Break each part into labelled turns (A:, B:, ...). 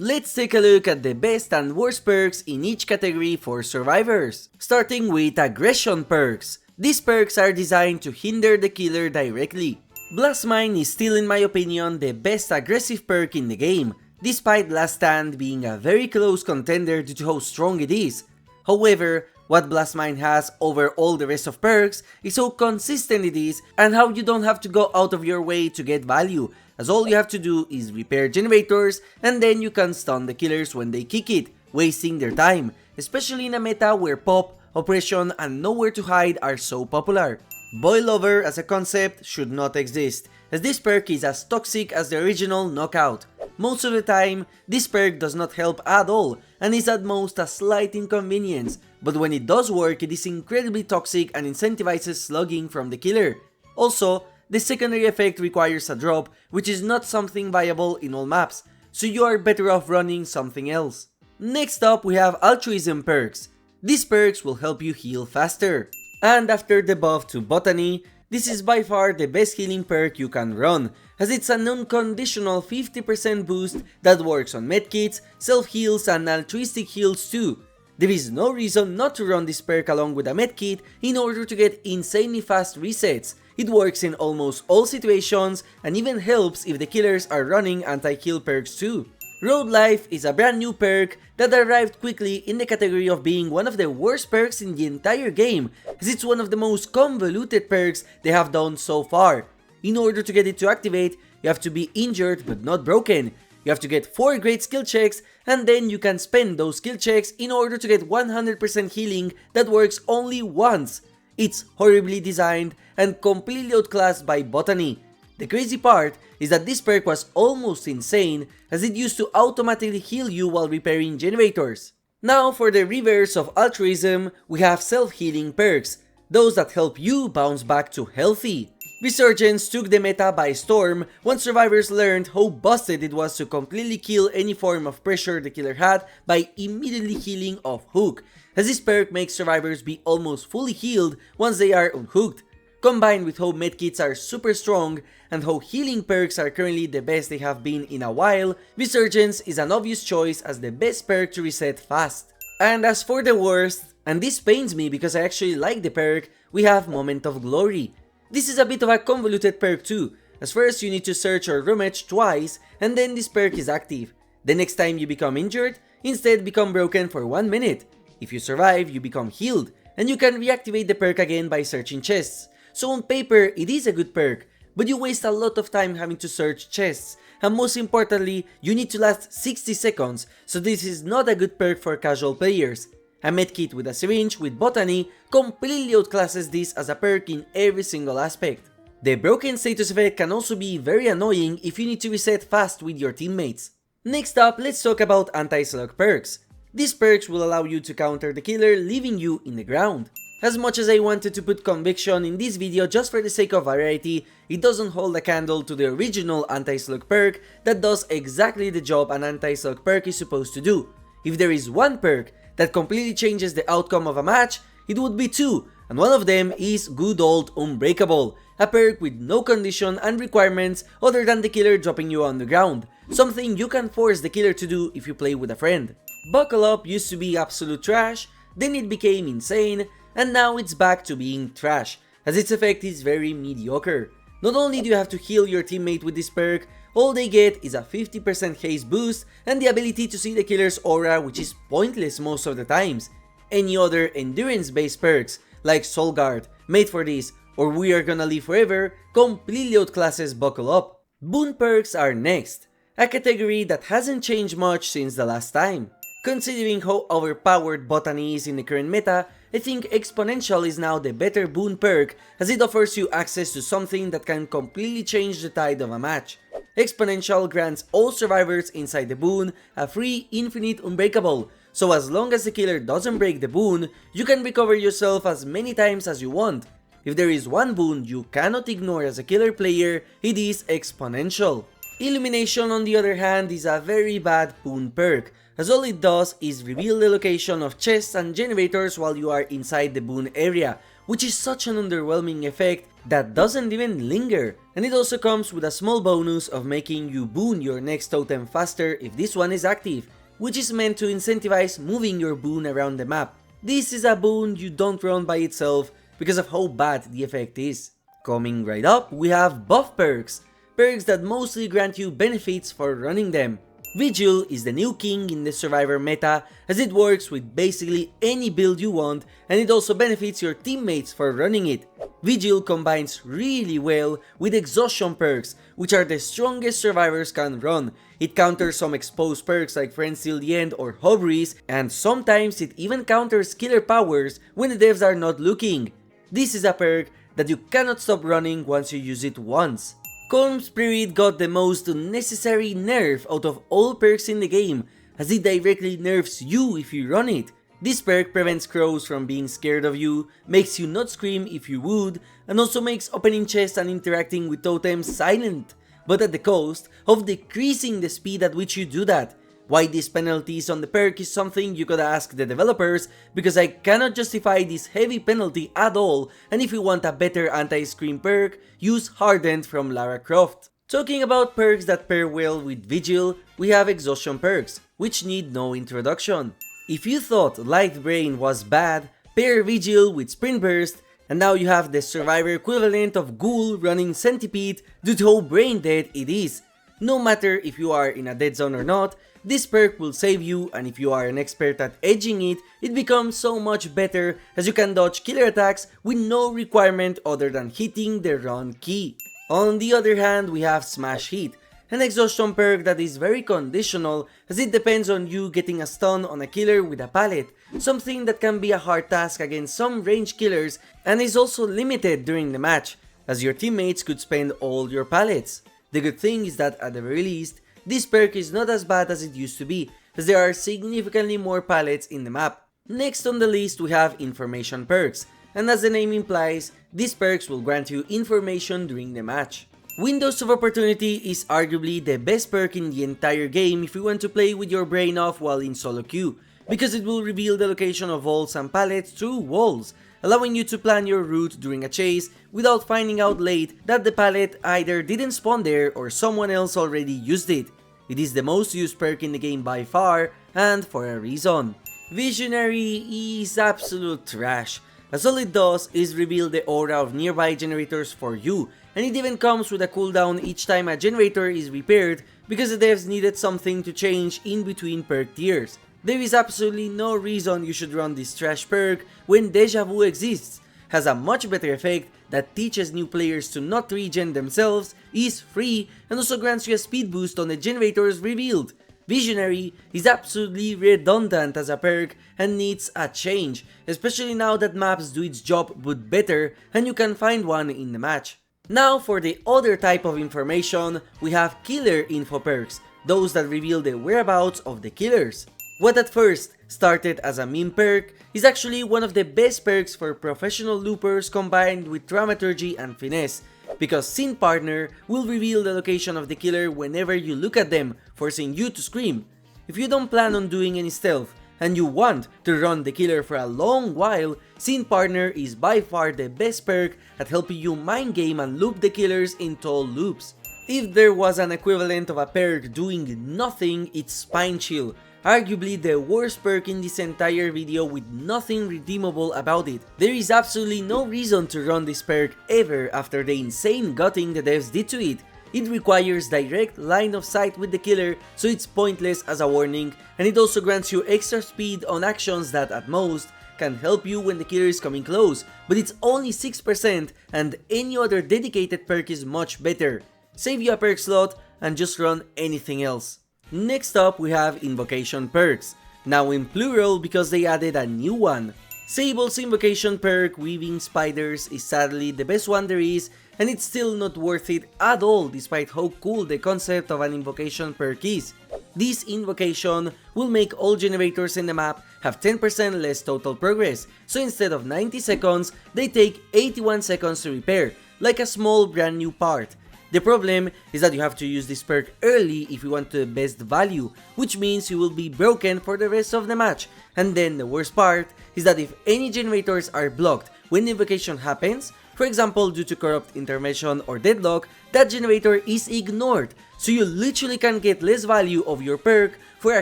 A: let's take a look at the best and worst perks in each category for survivors. Starting with Aggression Perks. These perks are designed to hinder the killer directly. Blast Mine is still, in my opinion, the best aggressive perk in the game, despite Last Stand being a very close contender due to how strong it is. However, what Blast Mine has over all the rest of perks is how consistent it is and how you don't have to go out of your way to get value, as all you have to do is repair generators and then you can stun the killers when they kick it, wasting their time, especially in a meta where pop, oppression and nowhere to hide are so popular. Boil Over as a concept should not exist, as this perk is as toxic as the original Knockout. Most of the time, this perk does not help at all and is at most a slight inconvenience, but when it does work, it is incredibly toxic and incentivizes slugging from the killer. Also, the secondary effect requires a drop, which is not something viable in all maps, so you are better off running something else. Next up, we have Altruism Perks. These perks will help you heal faster. And after the buff to Botany, this is by far the best healing perk you can run, as it's an unconditional 50% boost that works on medkits, self-heals and altruistic heals too. There is no reason not to run this perk along with a medkit in order to get insanely fast resets. It works in almost all situations and even helps if the killers are running anti-kill perks too. Road Life is a brand new perk that arrived quickly in the category of being one of the worst perks in the entire game, as it's one of the most convoluted perks they have done so far. In order to get it to activate, you have to be injured but not broken. You have to get 4 great skill checks and then you can spend those skill checks in order to get 100% healing that works only once. It's horribly designed and completely outclassed by Botany. The crazy part is that this perk was almost insane, as it used to automatically heal you while repairing generators. Now for the reverse of altruism, we have self-healing perks, those that help you bounce back to healthy. Resurgence took the meta by storm once survivors learned how busted it was to completely kill any form of pressure the killer had by immediately healing off hook, as this perk makes survivors be almost fully healed once they are unhooked. Combined with how medkits are super strong and how healing perks are currently the best they have been in a while, Resurgence is an obvious choice as the best perk to reset fast. And as for the worst, and this pains me because I actually like the perk, we have Moment of Glory. This is a bit of a convoluted perk too, as first you need to search or rummage twice and then this perk is active. The next time you become injured, instead become broken for 1 minute. If you survive, you become healed, and you can reactivate the perk again by searching chests. So on paper, it is a good perk, but you waste a lot of time having to search chests, and most importantly, you need to last 60 seconds, so this is not a good perk for casual players. A medkit with a syringe with Botany completely outclasses this as a perk in every single aspect. The broken status effect can also be very annoying if you need to reset fast with your teammates. Next up, let's talk about Anti-Slug Perks. These perks will allow you to counter the killer, leaving you in the ground. As much as I wanted to put Conviction in this video just for the sake of variety, it doesn't hold a candle to the original Anti-Slug perk that does exactly the job an Anti-Slug perk is supposed to do. If there is one perk that completely changes the outcome of a match, it would be 2, and one of them is good old Unbreakable, a perk with no condition and requirements other than the killer dropping you on the ground, something you can force the killer to do if you play with a friend. Buckle Up used to be absolute trash, then it became insane, and now it's back to being trash, as its effect is very mediocre. Not only do you have to heal your teammate with this perk, all they get is a 50% haste boost and the ability to see the killer's aura, which is pointless most of the times. Any other endurance based perks like Soul Guard, Made for This, or We Are Gonna Live Forever completely outclasses Buckle Up. Boon Perks are next, a category that hasn't changed much since the last time. Considering how overpowered Botany is in the current meta, I think Exponential is now the better Boon perk, as it offers you access to something that can completely change the tide of a match. Exponential grants all survivors inside the Boon a free infinite Unbreakable, so as long as the killer doesn't break the Boon, you can recover yourself as many times as you want. If there is one Boon you cannot ignore as a killer player, it is Exponential. Illumination, on the other hand, is a very bad Boon perk, as all it does is reveal the location of chests and generators while you are inside the Boon area, which is such an underwhelming effect that doesn't even linger, and it also comes with a small bonus of making you boon your next totem faster if this one is active, which is meant to incentivize moving your boon around the map. This is a boon you don't run by itself because of how bad the effect is. Coming right up, we have buff perks, perks that mostly grant you benefits for running them. Vigil is the new king in the survivor meta, as it works with basically any build you want, and it also benefits your teammates for running it. Vigil combines really well with exhaustion perks, which are the strongest survivors can run. It counters some exposed perks like Friends Till the End or Hubris, and sometimes it even counters killer powers when the devs are not looking. This is a perk that you cannot stop running once you use it once. Calm Spirit got the most unnecessary nerf out of all perks in the game, as it directly nerfs you if you run it. This perk prevents crows from being scared of you, makes you not scream if you would, and also makes opening chests and interacting with totems silent, but at the cost of decreasing the speed at which you do that. Why these penalties on the perk is something you gotta ask the developers, because I cannot justify this heavy penalty at all, and if you want a better anti-scream perk, use Hardened from Lara Croft. Talking about perks that pair well with Vigil, we have exhaustion perks, which need no introduction. If you thought Light Brain was bad, pair Vigil with Sprint Burst, and now you have the survivor equivalent of Ghoul running Centipede due to how brain dead it is. No matter if you are in a dead zone or not, this perk will save you, and if you are an expert at edging it, it becomes so much better as you can dodge killer attacks with no requirement other than hitting the run key. On the other hand, we have Smash Hit, an exhaustion perk that is very conditional as it depends on you getting a stun on a killer with a pallet, something that can be a hard task against some ranged killers and is also limited during the match, as your teammates could spend all your pallets. The good thing is that at the very least, this perk is not as bad as it used to be, as there are significantly more pallets in the map. Next on the list we have Information Perks, and as the name implies, these perks will grant you information during the match. Windows of Opportunity is arguably the best perk in the entire game if you want to play with your brain off while in solo queue, because it will reveal the location of vaults and pallets through walls, allowing you to plan your route during a chase without finding out late that the pallet either didn't spawn there or someone else already used it. It is the most used perk in the game by far, and for a reason. Visionary is absolute trash, as all it does is reveal the aura of nearby generators for you, and it even comes with a cooldown each time a generator is repaired because the devs needed something to change in between perk tiers. There is absolutely no reason you should run this trash perk when Deja Vu exists, has a much better effect that teaches new players to not regen themselves, is free, and also grants you a speed boost on the generators revealed. Visionary is absolutely redundant as a perk and needs a change, especially now that maps do its job but better and you can find one in the match. Now for the other type of information, we have Killer Info Perks, those that reveal the whereabouts of the killers. What at first started as a meme perk is actually one of the best perks for professional loopers combined with dramaturgy and finesse, because Scene Partner will reveal the location of the killer whenever you look at them, forcing you to scream. If you don't plan on doing any stealth and you want to run the killer for a long while, Scene Partner is by far the best perk at helping you mind game and loop the killers in tall loops. If there was an equivalent of a perk doing nothing, it's Spine Chill, arguably the worst perk in this entire video with nothing redeemable about it. There is absolutely no reason to run this perk ever after the insane gutting the devs did to it. It requires direct line of sight with the killer, so it's pointless as a warning, and it also grants you extra speed on actions that at most can help you when the killer is coming close, but it's only 6% and any other dedicated perk is much better. Save you a perk slot and just run anything else. Next up we have Invocation Perks, now in plural because they added a new one. Sable's Invocation perk, Weaving Spiders, is sadly the best one there is, and it's still not worth it at all despite how cool the concept of an invocation perk is. This invocation will make all generators in the map have 10% less total progress, so instead of 90 seconds, they take 81 seconds to repair, like a small brand new part. The problem is that you have to use this perk early if you want the best value, which means you will be broken for the rest of the match. And then the worst part is that if any generators are blocked when the invocation happens, for example due to corrupt intervention or deadlock, that generator is ignored, so you literally can get less value of your perk for a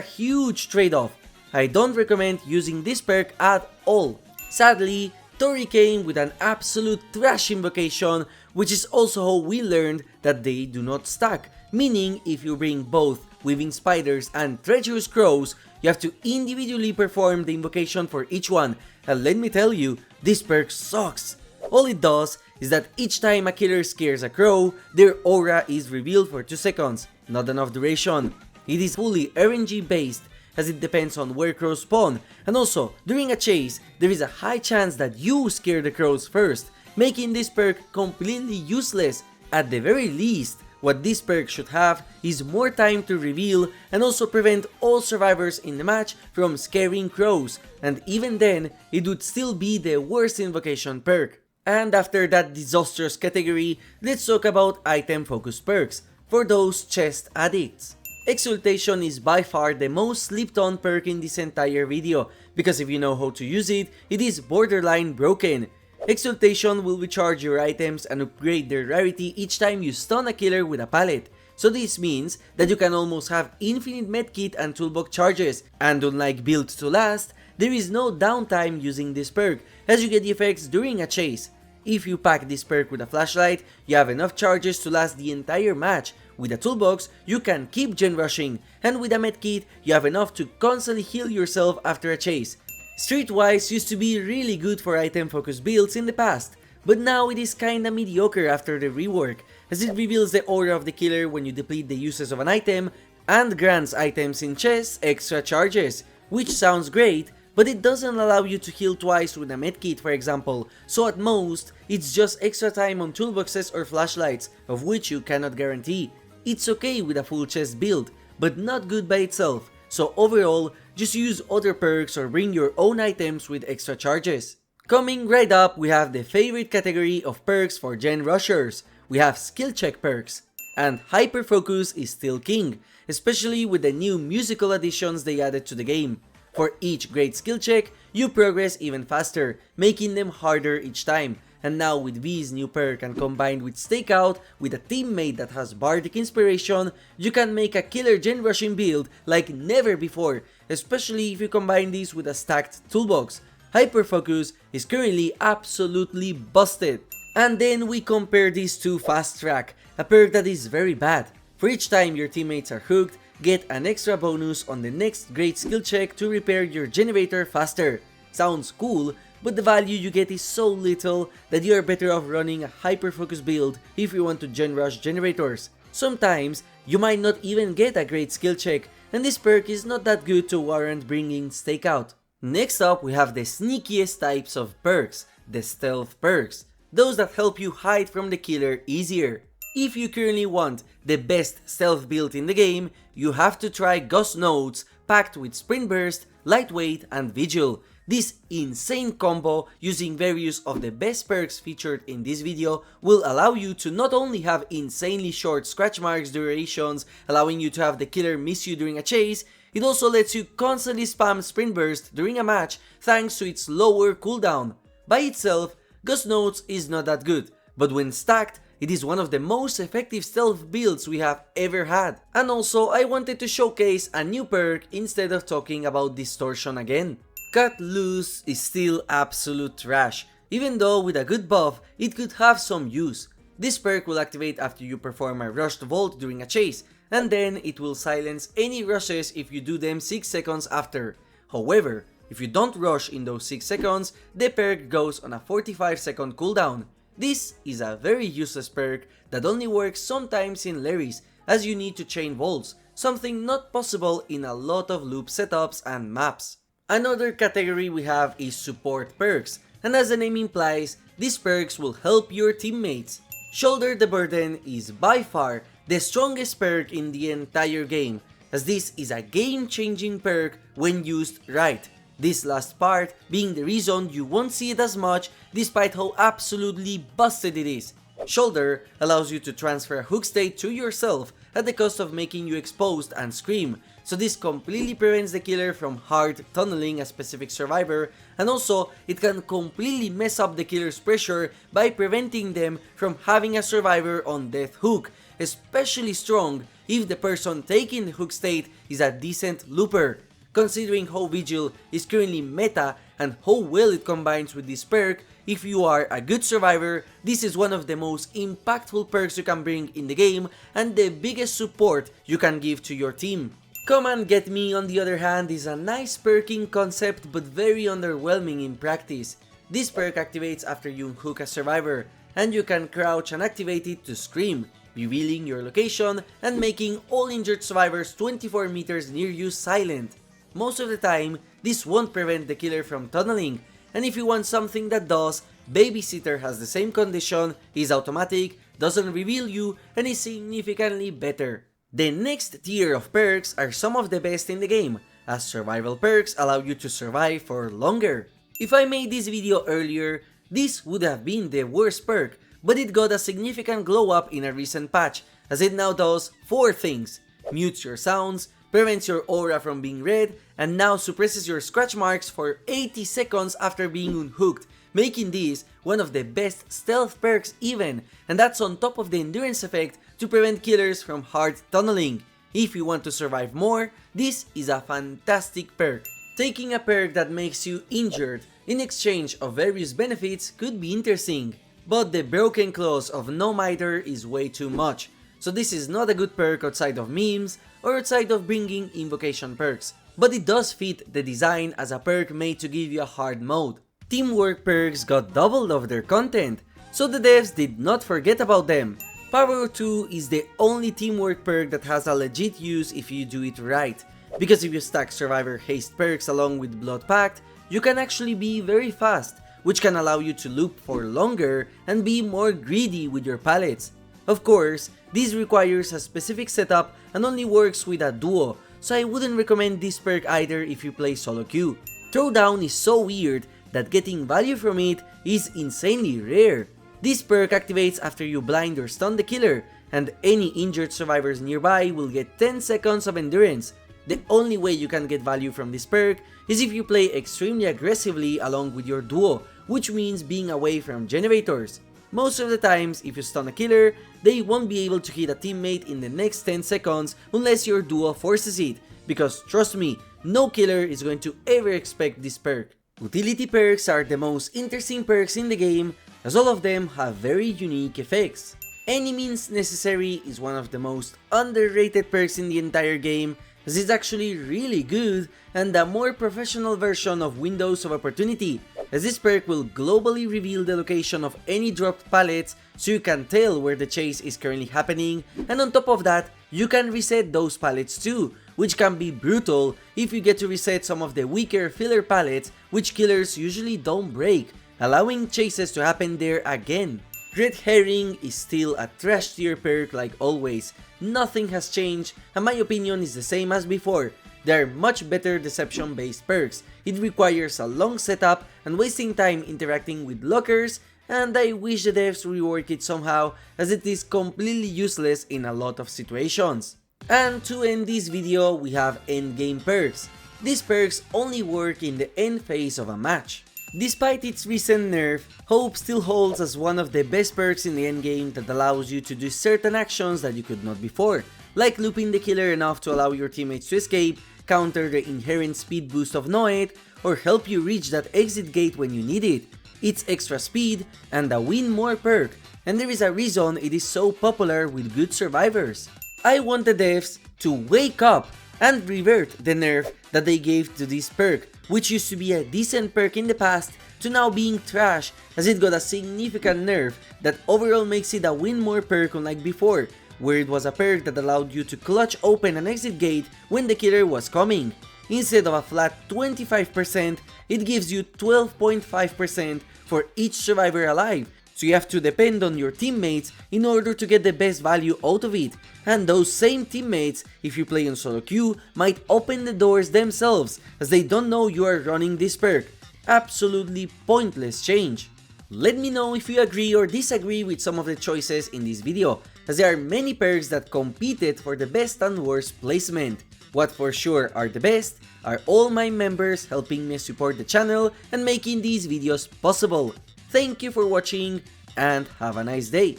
A: huge trade-off. I don't recommend using this perk at all. Sadly, Tori came with an absolute trash invocation, which is also how we learned that they do not stack, meaning if you bring both Weaving Spiders and Treacherous Crows, you have to individually perform the invocation for each one, and let me tell you, this perk sucks. All it does is that each time a killer scares a crow, their aura is revealed for 2 seconds, not enough duration. It is fully RNG based, as it depends on where crows spawn, and also, during a chase, there is a high chance that you scare the crows first, making this perk completely useless. At the very least, what this perk should have is more time to reveal and also prevent all survivors in the match from scaring crows, and even then, it would still be the worst invocation perk. And after that disastrous category, let's talk about item focused perks, for those chest addicts. Exultation is by far the most slept on perk in this entire video, because if you know how to use it, it is borderline broken. Exultation will recharge your items and upgrade their rarity each time you stun a killer with a pallet. So this means that you can almost have infinite medkit and toolbox charges, and unlike build to last, there is no downtime using this perk, as you get the effects during a chase. If you pack this perk with a flashlight, you have enough charges to last the entire match. With a toolbox, you can keep gen rushing, and with a medkit, you have enough to constantly heal yourself after a chase. Streetwise used to be really good for item focused builds in the past, but now it is kinda mediocre after the rework, as it reveals the aura of the killer when you deplete the uses of an item, and grants items in chests extra charges, which sounds great, but it doesn't allow you to heal twice with a medkit, for example, so at most, it's just extra time on toolboxes or flashlights, of which you cannot guarantee. It's okay with a full chest build, but not good by itself, so overall, just use other perks or bring your own items with extra charges. Coming right up, we have the favorite category of perks for gen rushers. We have SkillCheck Perks, and Hyperfocus is still king, especially with the new musical additions they added to the game. For each great skill check, you progress even faster, making them harder each time. And now with V's new perk and combined with Stakeout with a teammate that has bardic inspiration, you can make a killer gen rushing build like never before, especially if you combine this with a stacked toolbox. Hyperfocus is currently absolutely busted. And then we compare this to Fast Track, a perk that is very bad. For each time your teammates are hooked, get an extra bonus on the next great skill check to repair your generator faster. Sounds cool, but the value you get is so little that you are better off running a hyperfocus build if you want to gen rush generators. Sometimes, you might not even get a great skill check, and this perk is not that good to warrant bringing Stakeout. Next up, we have the sneakiest types of perks, the Stealth Perks, those that help you hide from the killer easier. If you currently want the best stealth build in the game, you have to try Ghost Nodes packed with Sprint Burst, Lightweight and Vigil. This insane combo using various of the best perks featured in this video will allow you to not only have insanely short scratch marks durations, allowing you to have the killer miss you during a chase, it also lets you constantly spam Sprint Burst during a match thanks to its lower cooldown. By itself, Ghost Nodes is not that good, but when stacked, it is one of the most effective stealth builds we have ever had. And also, I wanted to showcase a new perk instead of talking about Distortion again. Cut Loose is still absolute trash, even though with a good buff, it could have some use. This perk will activate after you perform a rushed vault during a chase, and then it will silence any rushes if you do them 6 seconds after. However, if you don't rush in those 6 seconds, the perk goes on a 45-second cooldown. This is a very useless perk that only works sometimes in Larry's, as you need to chain vaults, something not possible in a lot of loop setups and maps. Another category we have is Support Perks, and as the name implies, these perks will help your teammates. Shoulder the Burden is by far the strongest perk in the entire game, as this is a game-changing perk when used right. This last part being the reason you won't see it as much despite how absolutely busted it is. Shoulder allows you to transfer a hook state to yourself at the cost of making you exposed and scream, so this completely prevents the killer from hard tunneling a specific survivor, and also it can completely mess up the killer's pressure by preventing them from having a survivor on death hook, especially strong if the person taking the hook state is a decent looper. Considering how Vigil is currently meta and how well it combines with this perk, if you are a good survivor, this is one of the most impactful perks you can bring in the game and the biggest support you can give to your team. Come and Get Me, on the other hand, is a nice perking concept but very underwhelming in practice. This perk activates after you unhook a survivor, and you can crouch and activate it to scream, revealing your location and making all injured survivors 24 meters near you silent. Most of the time, this won't prevent the killer from tunneling, and if you want something that does, Babysitter has the same condition, is automatic, doesn't reveal you, and is significantly better. The next tier of perks are some of the best in the game, as survival perks allow you to survive for longer. If I made this video earlier, this would have been the worst perk, but it got a significant glow up in a recent patch, as it now does 4 things: mutes your sounds, prevents your aura from being read, and now suppresses your scratch marks for 80 seconds after being unhooked, making this one of the best stealth perks even, and that's on top of the endurance effect to prevent killers from hard tunneling. If you want to survive more, this is a fantastic perk. Taking a perk that makes you injured in exchange of various benefits could be interesting, but the broken clause of no Mither is way too much, so this is not a good perk outside of memes or outside of bringing Invocation Perks, but it does fit the design as a perk made to give you a hard mode. Teamwork perks got doubled of their content, so the devs did not forget about them. Power 2 is the only teamwork perk that has a legit use if you do it right, because if you stack Survivor Haste perks along with Blood Pact, you can actually be very fast, which can allow you to loop for longer and be more greedy with your pallets. Of course, this requires a specific setup and only works with a duo, so I wouldn't recommend this perk either if you play solo queue. Throwdown is so weird that getting value from it is insanely rare. This perk activates after you blind or stun the killer, and any injured survivors nearby will get 10 seconds of endurance. The only way you can get value from this perk is if you play extremely aggressively along with your duo, which means being away from generators. Most of the times, if you stun a killer, they won't be able to hit a teammate in the next 10 seconds unless your duo forces it, because trust me, no killer is going to ever expect this perk. Utility perks are the most interesting perks in the game, as all of them have very unique effects. Any Means Necessary is one of the most underrated perks in the entire game, as it's actually really good and a more professional version of Windows of Opportunity, as this perk will globally reveal the location of any dropped pallets so you can tell where the chase is currently happening, and on top of that, you can reset those pallets too, which can be brutal if you get to reset some of the weaker filler pallets which killers usually don't break, allowing chases to happen there again. Red Herring is still a trash tier perk like always. Nothing has changed and my opinion is the same as before. They are much better deception based perks. It requires a long setup and wasting time interacting with lockers, and I wish the devs rework it somehow, as it is completely useless in a lot of situations. And to end this video, we have Endgame Perks. These perks only work in the end phase of a match. Despite its recent nerf, Hope still holds as one of the best perks in the endgame that allows you to do certain actions that you could not before, like looping the killer enough to allow your teammates to escape, counter the inherent speed boost of Noet, or help you reach that exit gate when you need it. It's extra speed and a win more perk, and there is a reason it is so popular with good survivors. I want the devs to wake up and revert the nerf that they gave to this perk, which used to be a decent perk in the past to now being trash, as it got a significant nerf that overall makes it a win more perk unlike before, where it was a perk that allowed you to clutch open an exit gate when the killer was coming. Instead of a flat 25%, it gives you 12.5% for each survivor alive, so you have to depend on your teammates in order to get the best value out of it, and those same teammates, if you play on solo queue, might open the doors themselves as they don't know you are running this perk. Absolutely pointless change. Let me know if you agree or disagree with some of the choices in this video, as there are many perks that competed for the best and worst placement. What for sure are the best are all my members helping me support the channel and making these videos possible. Thank you for watching and have a nice day.